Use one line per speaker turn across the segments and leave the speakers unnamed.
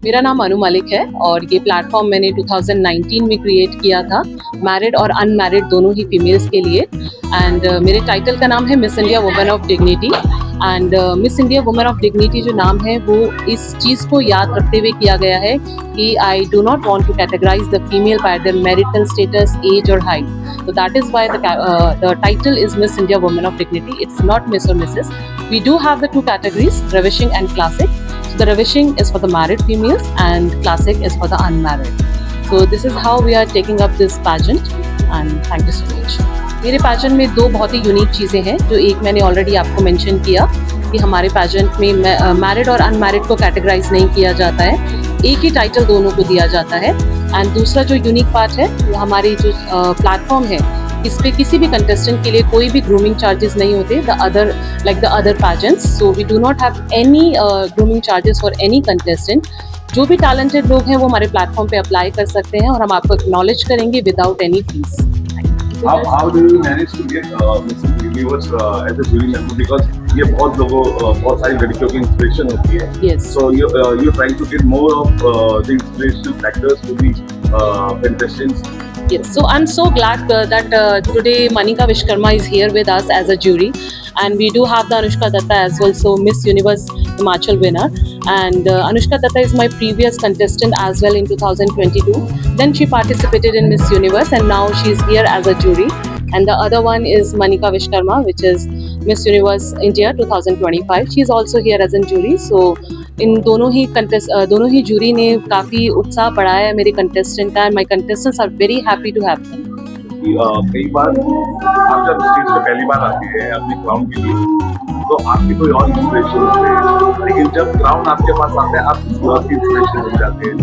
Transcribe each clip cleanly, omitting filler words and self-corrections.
मेरा नाम अनु मलिक है और ये प्लेटफॉर्म मैंने 2019 में क्रिएट किया था, मैरिड और अनमैरिड दोनों ही फीमेल्स के लिए। एंड मेरे टाइटल का नाम है miss India women of dignity. And miss India women of dignity जो नाम है वो इस चीज़ को याद रखते हुए किया गया है कि I do not want to categorise the female by their marital status, age और हाइट। So that is why the title is Miss India Women of Dignity. It's not Miss or Mrs. We do have the two categories, ravishing and classic. So the ravishing is for the married females and classic is for the unmarried. So this is how we are taking up this pageant and thank you so much. मेरे pageant में दो बहुत ही unique चीज़ें हैं, जो एक मैंने already आपको मेंशन किया कि हमारे पैजेंट में मैरिड और अनमैरिड को कैटेगराइज नहीं किया जाता है, एक ही टाइटल दोनों को दिया जाता है। एंड दूसरा जो यूनिक पार्ट है, हमारी जो प्लेटफॉर्म है, इस पे किसी भी कंटेस्टेंट के लिए कोई भी ग्रूमिंग चार्जेस नहीं होते, the other pageants. So we do not have any grooming charges for any contestant. जो भी टैलेंटेड लोग हैं वो हमारे प्लेटफॉर्म पे अप्लाई कर सकते हैं और हम आपको एक्नॉलेज करेंगे without any fees.
How do you manage to get Miss Universe as a jury member? Because ये बहुत सारी लड़कियों की इंस्पिरेशन होती है.
Yes.
So you're trying to get more of the inspirational factors to the contestants.
Yes, so I'm so glad that today Manika Vishkarma is here with us as a jury, and we do have the Anushka Datta as well, so Miss Universe Himachal winner. And Anushka Datta is my previous contestant as well in 2022. Then she participated in Miss Universe, and now she's here as a jury. And the other one is Manika Vishkarma, which is Miss Universe India 2025. She's also here as a jury. So इन दोनों ही jury ने काफ़ी उत्साह बढ़ाया है मेरे contestant का, and my contestants are very happy to have them.
कई बार आप जब स्टेज पे पहली बार आते हैं अपने क्राउन के लिए, तो आपकी कोई और इंस्पिरेशन होते हैं, लेकिन जब क्राउन आपके पास आता है आप किसी और की इंस्पिरेशन हो जाते हैं।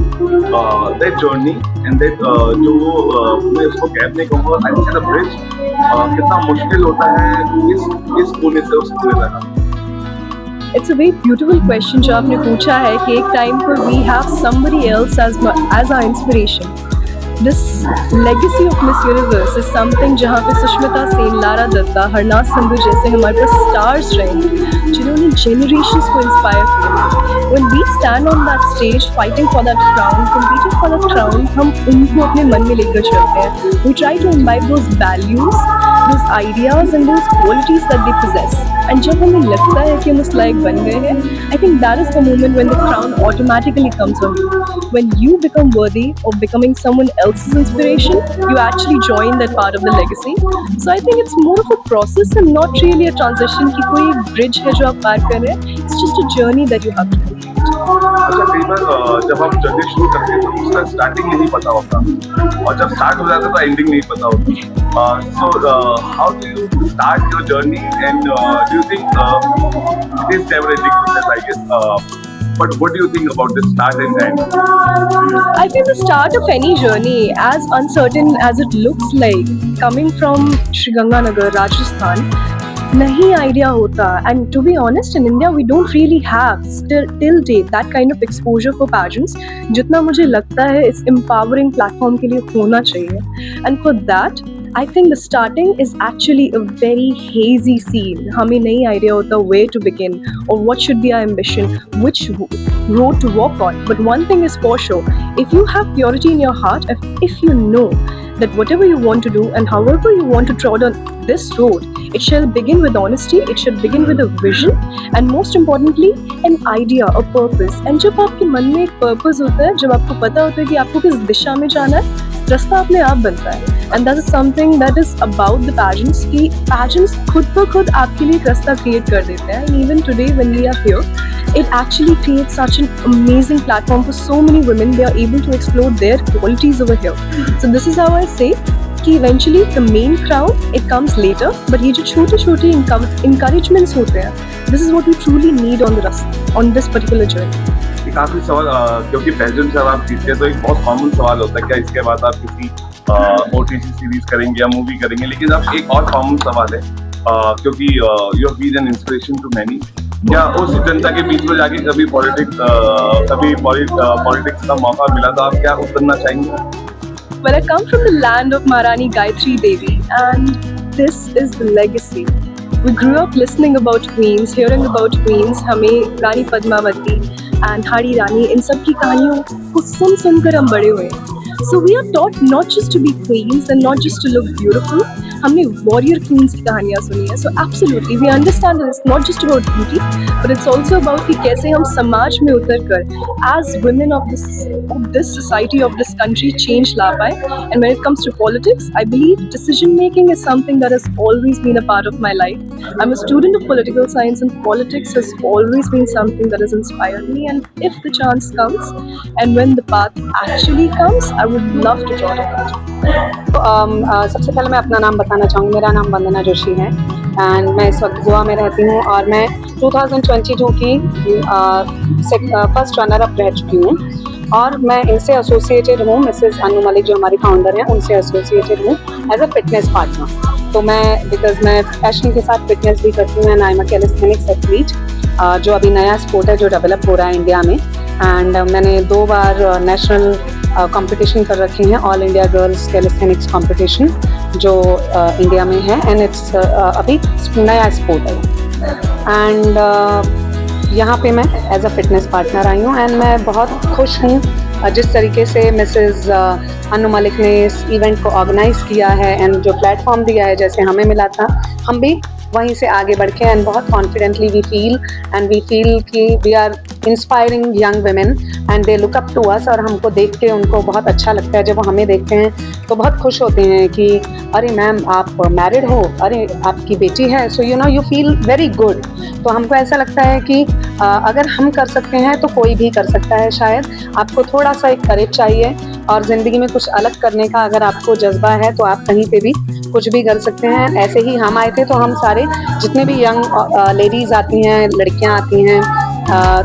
दैट जर्नी एंड दैट जो मैं उसको गैप नहीं कहूँगा, आई थिंक द ब्रिज कितना मुश्किल होता है इस कोने से उस कोने तक।
It's a very beautiful question जो आपने पूछा है कि एक टाइम पर we have somebody else as our inspiration. This legacy of Miss Universe is something जहाँ पे सुष्मिता सेन, लारा दत्ता, हरनाज संधू जैसे हमारे पास stars रहे जिन्होंने generations को inspire किया। When we stand on that stage fighting for that crown, competing for that crown, हम उनको अपने मन में लेकर चलते हैं। We try to imbibe those values, those ideas and those qualities that they possess. And जब हमें लगता है कि हम उस लायक बन गए हैं, I think that is the moment when the crown automatically comes on you. When you become worthy of becoming someone else's inspiration, you actually join that part of the legacy. So I think it's more of a process and not really a transition कि कोई एक bridge है जो आप पार कर रहे हैं. It's just a journey that you have to complete.
अच्छा, कई बार जब हम जर्नी शुरू करते हैं तो उसका स्टार्टिंग नहीं पता होता, और जब स्टार्ट हो जाता है तो एंडिंग नहीं पता होती। So how do you start your journey, and do you think it is never-ending process, I guess? But what do you think about the start and end?
I think the start of any journey, as uncertain as it looks like, coming from Sri Ganganagar, Rajasthan, नहीं idea होता. And to be honest, in India we don't really have till date that kind of exposure for pageants जितना मुझे लगता है इस empowering platform के लिए होना चाहिए. And for that, I think the starting is actually a very hazy scene. हमें नहीं idea होता where to begin or what should be our ambition, which road to walk on. But one thing is for sure, if you have purity in your heart, if you know that whatever you want to do and however you want to trod on this road, it shall begin with honesty, it should begin with a vision, and most importantly, an idea, a purpose. And जब आपके मन में एक purpose होता है, जब आपको पता होता है कि आपको किस दिशा में जाना है, रास्ता अपने आप बनता है. And that is something that is about the pageants कि pageants खुद ब खुद आपके लिए एक रास्ता create कर देते हैं. And even today when we are here, it actually creates such an amazing platform for so many women. They are able to explore their qualities over here. So this is how I say कि eventually the main crown it comes later, but ये जो छोटे-छोटे encouragements होते हैं, this is what we truly need on this particular journey.
काफी सवाल, क्योंकि pageant जब आप जीतते हैं तो एक बहुत कॉमन सवाल होता है क्या इसके बाद आप किसी OTT सीरीज करेंगे या मूवी करेंगे, लेकिन अब एक और कॉमन सवाल है, क्योंकि you have been an inspiration to many, क्या उस जनता के बीच में जाके कभी पॉलिटिक्स का मौका मिला तो आप क्या उतरना चाहेंगे?
Well, I come from the land of Maharani Gayatri Devi, and this is the legacy. We grew up listening about queens, hearing about queens, हमें Rani Padmavati, and Hadi Rani, इन सब की कहानियों को सुन सुनकर हम बड़े हुए हैं. So we are taught not just to be queens and not just to look beautiful. हमने warrior queens की कहानियाँ सुनी है. So absolutely we understand that it's not just about beauty, but it's also about कि कैसे हम समाज में उतरकर as women of this society, of this country, change ला पाए. And when it comes to politics, I believe decision making is something that has always been a part of my life. I'm a student of political science, and politics has always been something that has inspired me. And if the chance comes, and when the path actually comes, I would love to join it.
सबसे पहले मैं अपना नाम बताना चाहूँगी. मेरा नाम वंदना जोशी है एंड मैं इस वक्त गोवा में रहती हूँ और मैं 2022 की फर्स्ट रनर अप रह चुकी हूँ और मैं इनसे एसोसिएटेड हूँ. मिसेस अनु मलिक जो हमारी फाउंडर हैं उनसे एसोसिएटेड हूँ एज अ फिटनेस पार्टनर. तो मैं बिकॉज मैं पैशन के साथ फिटनेस भी करती हूँ and I am a calisthenics athlete, जो अभी नया स्पोर्ट है जो डेवलप हो रहा है इंडिया में. एंड मैंने 2 बार नेशनल कंपटीशन कर रखे हैं, all India girls calisthenics competition जो इंडिया में है एंड इट्स अभी नया स्पोर्ट है. एंड यहाँ पे मैं as a fitness partner I हूँ एंड मैं बहुत खुश हूँ जिस तरीके से मिसेस अनु मलिक ने इस इवेंट को ऑर्गेनाइज़ किया है एंड जो प्लेटफॉर्म दिया है जैसे हमें मिला था, हम भी वहीं से आगे बढ़ के एंड बहुत कॉन्फिडेंटली वी फील कि we are inspiring young women and they look up to us. और हमको देख के उनको बहुत अच्छा लगता है जब वो हमें देखते हैं तो बहुत खुश होते हैं कि अरे मैम आप मैरिड हो, अरे आपकी बेटी है. So you know you feel very good. तो हमको ऐसा लगता है कि अगर हम कर सकते हैं तो कोई भी कर सकता है. शायद आपको थोड़ा सा एक करेज चाहिए और ज़िंदगी में कुछ अलग करने का अगर आपको जज्बा है तो आप कहीं पे भी कुछ भी कर सकते हैं. ऐसे ही हम आए थे तो हम सारे जितने भी यंग लेडीज़ आती हैं, लड़कियां आती हैं,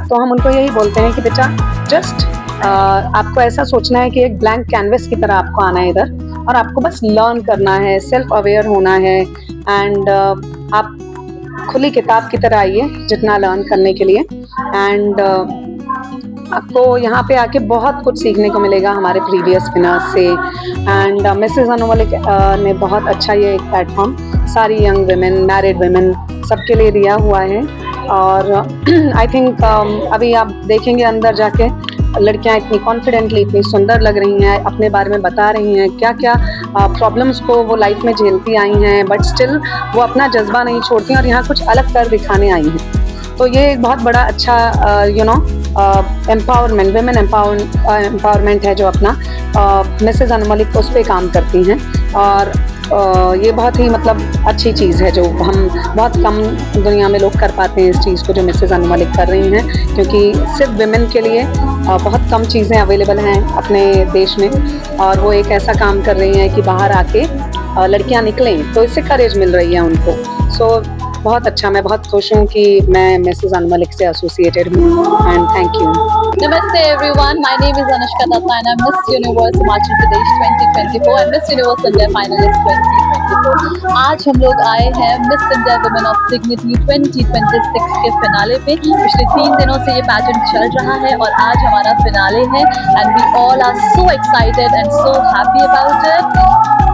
तो हम उनको यही बोलते हैं कि बेटा जस्ट आपको ऐसा सोचना है कि एक ब्लैंक कैनवस की तरह आपको आना है इधर और आपको बस लर्न करना है, सेल्फ अवेयर होना है एंड आप खुली किताब की तरह आइए जितना लर्न करने के लिए. एंड आपको यहाँ पे आके बहुत कुछ सीखने को मिलेगा हमारे प्रीवियस विनर्स से. एंड मिसेस अनु मलिक ने बहुत अच्छा ये एक प्लेटफॉर्म सारी यंग वेमेन, मैरिड वेमेन सबके लिए दिया हुआ है. और आई थिंक अभी आप देखेंगे अंदर जाके लड़कियां इतनी कॉन्फिडेंटली, इतनी सुंदर लग रही हैं, अपने बारे में बता रही हैं क्या क्या प्रॉब्लम्स को वो लाइफ में झेलती आई हैं, बट स्टिल वो अपना जज्बा नहीं छोड़ती और यहाँ कुछ अलग कर दिखाने आई हैं. तो ये एक बहुत बड़ा अच्छा एम्पावरमेंट, वेमेन एम्पावरमेंट है जो अपना मिसेस अनु मलिक उस पर काम करती हैं. और ये बहुत ही मतलब अच्छी चीज़ है जो हम बहुत कम दुनिया में लोग कर पाते हैं इस चीज़ को जो मिसेस अनु मलिक कर रही हैं, क्योंकि सिर्फ विमेन के लिए बहुत कम चीज़ें अवेलेबल हैं अपने देश में और वो एक ऐसा काम कर रही हैं कि बाहर आके लड़कियां निकलें तो इससे करेज मिल रही है उनको. सो बहुत अच्छा, मैं बहुत खुश हूँ कि मैं मिसेस अनु मलिक से एसोसिएटेड हूँ and thank you.
Namaste everyone, my name is Anushka Datta and I'm Miss Universe Himachal Pradesh 2024 and Miss Universe India Finalist 2024. आज हम लोग आए हैं Miss India Women of Dignity 2026 के फिनाले पे. पिछले 3 दिनों से ये पैजेंट चल रहा है और आज हमारा फिनाले है and we all are so excited and so happy about it.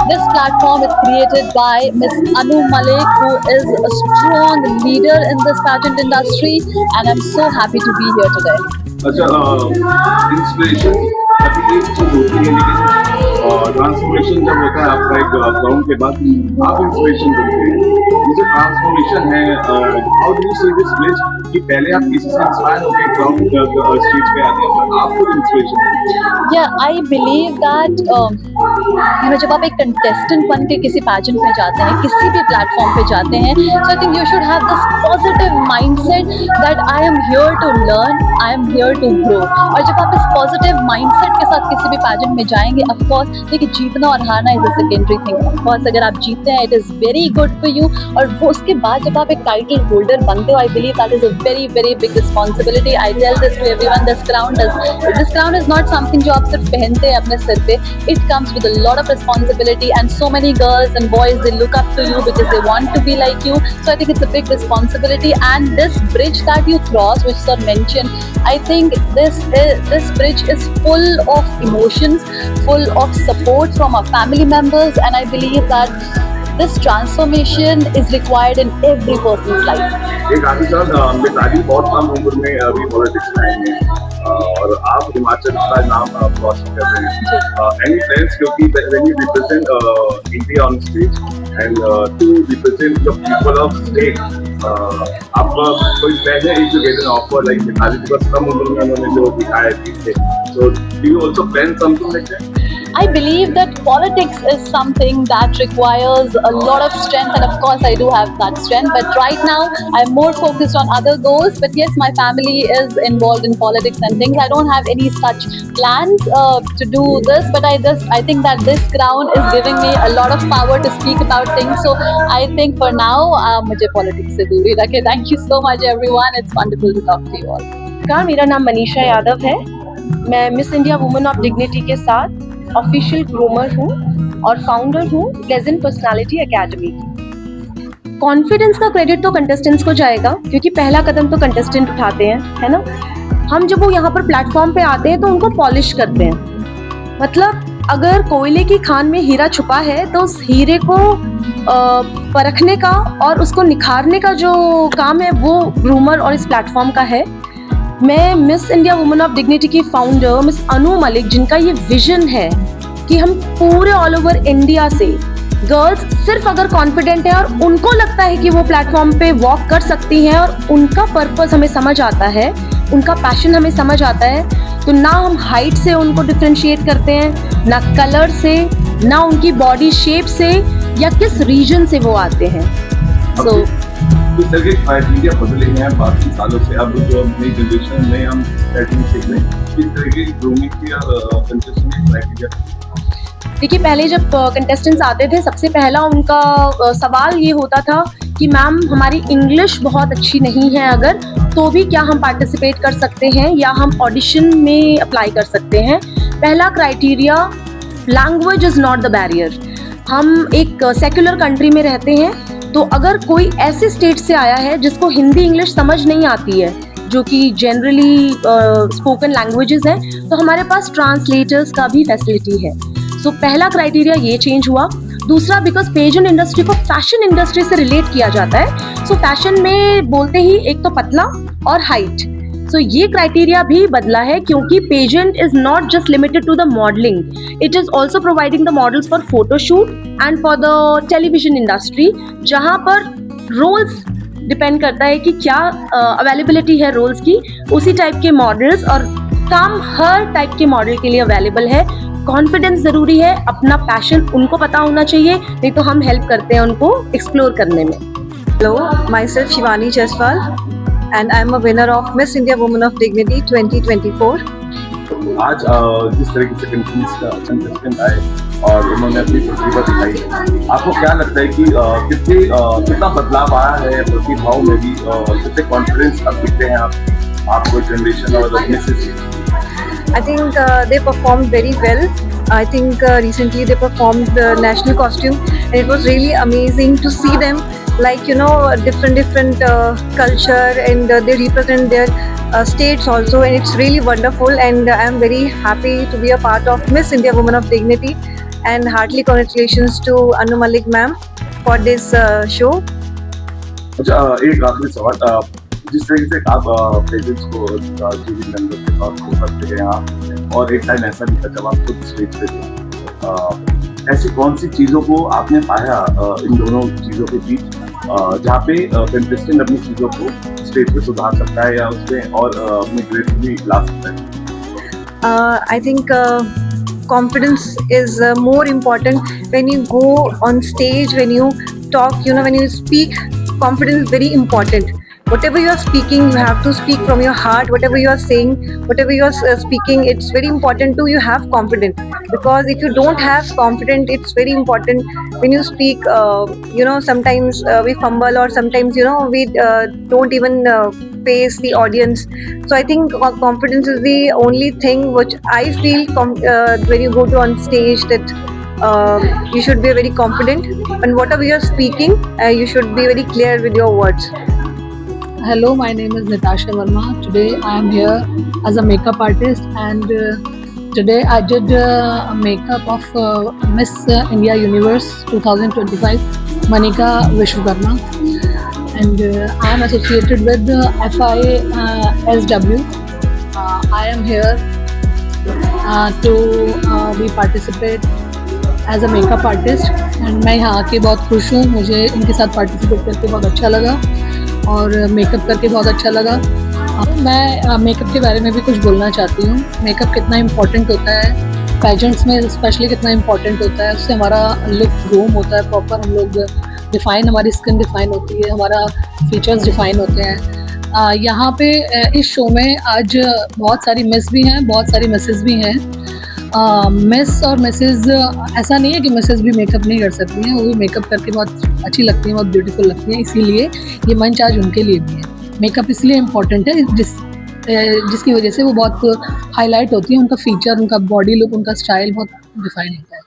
This platform is created by Miss Anu Malik, who is a strong leader in this pageant industry, and I'm so happy to be here today.
अच्छा, inspiration अभी एक चीज होती है लेकिन transformation जब होता है आपका एक ग्राउंड के बाद आप इंस्पिरेशन बनते हैं. ये जो ट्रांसफॉर्मेशन है, how do you see this bridge कि पहले आप किसी से इंस्पायर होकर ग्राउंड स्टेज पे आते हैं और आपको inspiration.
Yeah, I believe that जब आप एक कंटेस्टेंट बन के किसी पैजेंट में जाते हैं, किसी भी प्लेटफॉर्म पे जाते हैं, so I think you should have this positive mindset that I am here to learn, I am here to grow. और जब आप इस पॉजिटिव माइंडसेट के साथ किसी भी पैजेंट में जाएंगे, ऑफ कोर्स देखिए जीतना और हारना is a secondary thing. Of course अगर आप जीतते हैं it is very good for you, और वो उसके बाद जब आप एक टाइटल होल्डर बनते हो, I believe that is a very very big responsibility. I tell this to everyone, this crown is not something जो आप सिर्फ पहनते हैं अपने सिर पे. It comes with a lot of responsibility and so many girls and boys, they look up to you because they want to be like you. So I think it's a big responsibility, and this bridge that you cross, which sir mentioned, I think this bridge is full of emotions, full of support from our family members, and I believe that this transformation is required in every person's life.
एक आगे साहब मिताली बहुत कम उम्र में अभी politics में आई हैं और आप हिमाचल का नाम रोशन कर रहे हैं। एनी प्लान्स क्योंकि when you represent India on stage and to represent the people of state, आपका कोई प्लान है to get an offer like Mitali because कम उम्र में उन्होंने जो दिखाया है, so do you also plan something like that?
I believe that politics is something that requires a lot of strength, and of course I do have that strength, but right now I'm more focused on other goals. But yes, my family is involved in politics and things. I don't have any such plans to do this, but I think that this crown is giving me a lot of power to speak about things. So I think for now मुझे politics से दूर ही रखे. Thank you so much everyone. It's wonderful to talk to you all.
नमस्कार, मेरा नाम मनीषा यादव है। मैं miss India women of dignity के साथ ऑफिशियल ग्रूमर हूँ और फाउंडर हूँ प्लेजेंट पर्सनालिटी एकेडमी की। कॉन्फिडेंस का क्रेडिट तो कंटेस्टेंट्स को जाएगा क्योंकि पहला कदम तो कंटेस्टेंट उठाते हैं, है ना। हम जब वो यहाँ पर प्लेटफॉर्म पे आते हैं तो उनको पॉलिश करते हैं। मतलब अगर कोयले की खान में हीरा छुपा है तो उस हीरे को परखने का और उसको निखारने का जो काम है वो ग्रूमर और इस प्लेटफॉर्म का है। मैं miss India women of dignity की फाउंडर मिस अनु मलिक, जिनका ये विजन है कि हम पूरे ऑल ओवर इंडिया से गर्ल्स सिर्फ अगर कॉन्फिडेंट है और उनको लगता है कि वो प्लेटफॉर्म पे वॉक कर सकती हैं और उनका पर्पस हमें समझ आता है, उनका पैशन हमें समझ आता है, तो ना हम हाइट से उनको डिफ्रेंशिएट करते हैं, ना कलर से, ना उनकी बॉडी शेप से या किस रीजन से वो आते हैं। सो
इस तरह के क्राइटेरिया बदले हैं बाकी सालों से। अब जो नई जनरेशन में हम क्राइटेरिया सीख रहे हैं, इस तरह की ग्रूमिंग की कंटेस्टेंट के क्राइटेरिया।
देखिए, पहले जब कंटेस्टेंट्स आते थे सबसे पहला उनका सवाल ये होता था कि मैम हमारी इंग्लिश बहुत अच्छी नहीं है, अगर तो भी क्या हम पार्टिसिपेट कर सकते हैं या हम ऑडिशन में अप्लाई कर सकते हैं। पहला criteria, language is not the barrier. हम एक सेक्युलर कंट्री में रहते हैं, तो अगर कोई ऐसे स्टेट से आया है जिसको हिंदी इंग्लिश समझ नहीं आती है, जो कि जनरली स्पोकन लैंग्वेजेस हैं, तो हमारे पास ट्रांसलेटर्स का भी फैसिलिटी है। सो पहला क्राइटेरिया ये चेंज हुआ। दूसरा, बिकॉज पेजेंट इंडस्ट्री को फैशन इंडस्ट्री से रिलेट किया जाता है, सो फैशन में बोलते ही एक तो पतला और हाइट, सो ये क्राइटेरिया भी बदला है क्योंकि pageant is not just limited to the modelling, it is also providing the models for photoshoot and for the television industry, जहाँ पर रोल्स डिपेंड करता है कि क्या अवेलेबिलिटी है रोल्स की, उसी टाइप के मॉडल्स और काम हर टाइप के मॉडल के लिए अवेलेबल है। कॉन्फिडेंस ज़रूरी है, अपना पैशन उनको पता होना चाहिए, नहीं तो हम हेल्प करते हैं उनको एक्सप्लोर करने में।
Hello, myself Shivani Jaiswal, and I'm a winner of Miss India Women of Dignity 2024.
आज जिस तरीके से कंटेस्टेंट आए और उन्होंने अपनी प्रतिभा दिखाई, आपको क्या लगता है कि कितना बदलाव आया है प्रतिभाओं में भी, कितने कॉन्फिडेंस अब दिखते हैं आपको जनरेशन और अपने से?
I think they performed very well. I think recently they performed the national costume, and it was really amazing to see them, like, you know, different culture, and they represent their states also, and it's really wonderful, and I'm very happy to be a part of Miss India Women of Dignity, and heartily congratulations to Anu Malik ma'am for this show.
अच्छा, एक आखिरी सवाल, जिस तरीके से आप pageants को jury member के तौर पर करते हैं आप, और एक टाइम ऐसा भी था जब आप खुद स्टेज पे थे, ऐसी कौन सी चीज़ों को आपने पाया इन दोनों चीज़ों के बीच जहाँ पे कंटेस्टेंट अपनी चीज़ों को स्टेज पे सुधार सकता है या उसमें और अपनी क्रिएटिविटी ला सकता है?
I think confidence is more important when you go on stage, when you talk, you know, when you speak. Confidence is very important. Whatever you are speaking, you have to speak from your heart. Whatever you are saying, whatever you are speaking, it's very important to you have confidence. Because if you don't have confidence, it's very important when you speak. You know, sometimes we fumble, or sometimes, you know, we don't even face the audience. So I think confidence is the only thing which I feel when you go to on stage, that you should be very confident, and whatever you are speaking, you should be very clear with your words.
Hello, my name is Natasha Verma. Today I am here as a makeup artist, and today I did a makeup of Miss India Universe 2025, Manika Vishwakarma. and I am associated with FISW. I am here to be participate as a makeup artist and मैं यहाँ आके बहुत खुश हूँ. मुझे इनके साथ participate करके बहुत अच्छा लगा और मेकअप करके बहुत अच्छा लगा. मैं मेकअप के बारे में भी कुछ बोलना चाहती हूँ. मेकअप कितना इम्पोर्टेंट होता है पेजेंट्स में, स्पेशली कितना इम्पोर्टेंट होता है. उससे हमारा लुक ग्रूम होता है प्रॉपर, हम लोग डिफ़ाइन, हमारी स्किन डिफ़ाइन होती है, हमारा फीचर्स डिफ़ाइन होते हैं. यहाँ पे इस शो में आज बहुत सारी मिस भी हैं, बहुत सारी मिसेस भी हैं. मिस और मिसेस, ऐसा नहीं है कि मिसेस भी मेकअप नहीं कर सकती हैं, वो भी मेकअप करके बहुत अच्छी लगती हैं, बहुत ब्यूटीफुल लगती हैं. इसीलिए ये मंच आज उनके लिए भी है. मेकअप इसलिए इम्पॉर्टेंट है जिसकी वजह से वो बहुत हाईलाइट होती है, उनका फीचर, उनका बॉडी लुक, उनका स्टाइल बहुत डिफाइन होता है.